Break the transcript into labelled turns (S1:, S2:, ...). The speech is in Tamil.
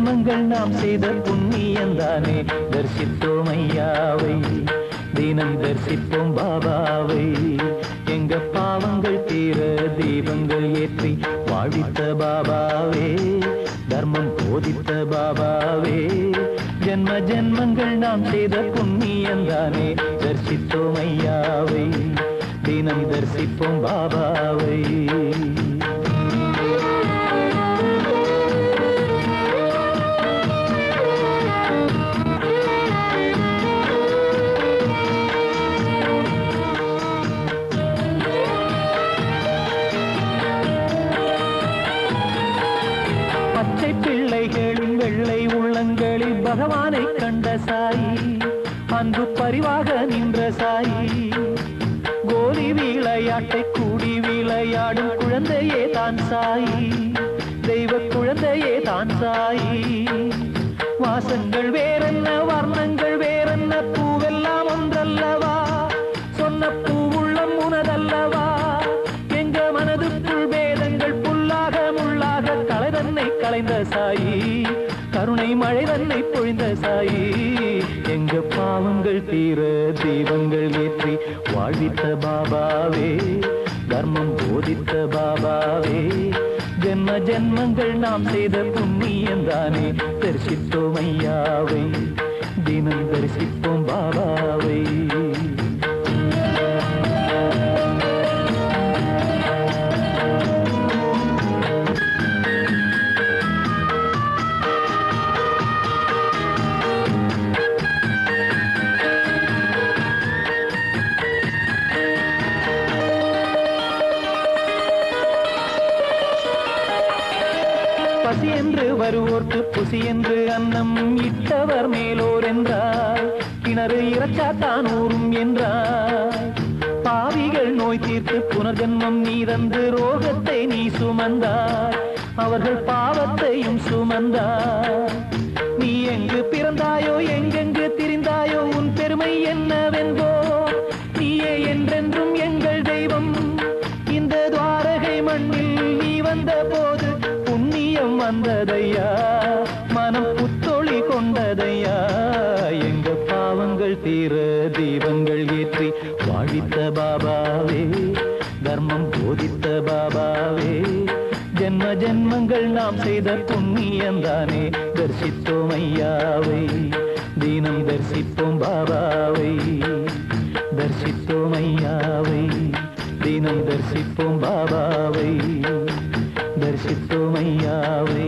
S1: ஜென்மங்கள் நாம் செய்த புண்ணியந்தானே தரிசித்தோம் ஐயாவை, தினம் தரிசிப்போம் பாபாவை. எங்க பாவங்கள் தீர தீபங்கள் ஏற்றி வாழ்வித்த பாபாவே, தர்மம் போதித்த பாபாவே. ஜென்ம ஜென்மங்கள் நாம் செய்த புண்ணியந்தானே தரிசித்தோம் ஐயாவை, தினம் தரிசிப்போம் பாபாவை. பச்சை பிள்ளைகளின் வெள்ளை உள்ளங்களில் பகவானை கண்ட சாயி, அன்பு பரிவாக நின்ற சாயி. கோலி விளையாட்டை கூடி விளையாடும் குழந்தையே தான் சாயி, தெய்வ குழந்தையே தான் சாயி. வாசங்கள் வேறென்ன வர்ணங்கள் வேறென்ன, பூவெல்லாம் ஒன்றல்லவா, சொன்ன பூவுள்ளம் உனதல்லவா. எங்க மனதுக்குள் வேதங்கள் புல்லாக முள்ளாக களை தன்னை களைந்த சாயி, கருணை மழை தன்னை பொழிந்த சாயி. எங்க பாவங்கள் தீர தீபங்கள் ஏற்றி வாழ்வித்த பாபாவே, தர்மம் போதித்த பாபாவே. ஜென்ம ஜென்மங்கள் நாம் செய்த புண்ணியந்தானே தரிசித்தோம் ஐயாவை, தினம் தரிசிப்போம் பாபாவை. பசி என்று வருவோர்க்கு புசி என்று அன்னம் இட்டவர் மேலோர் என்றார், கிணறு இறச்சாத்தான் ஊரும் என்றார். பாவிகள் நோய் தீர்த்து புனர்ஜன்மம் நீ தந்து ரோகத்தை நீ சுமந்தார், அவர்கள் பாவத்தையும் சுமந்தார். நீ எங்கு பிறந்தாயோ எங்கெங்கு திரிந்தாயோ உன் பெருமை என்னவென்போ, நீயே என்றென்றும் எங்கள் தெய்வம். இந்த துவாரகை மண்ணில் நீ வந்த போது புண்ணியம் வந்ததையா, மனம் புத்தொளி கொண்டதையா. எங்க பாவங்கள் தீர தீபங்கள் ஏற்றி வாழ்வித்த பாபாவே, தர்மம் போதித்த பாபாவே. ஜென்ம ஜென்மங்கள் நாம் செய்த புண்ணியந்தானே தரிசித்தோம் ஐயாவை, தினம் தரிசிப்போம் பாபாவை. தரிசித்தோம் ஐயாவை, தினம் தரிசிப்போம் பாபாவை. தரிசித்தோம் ஐயாவை,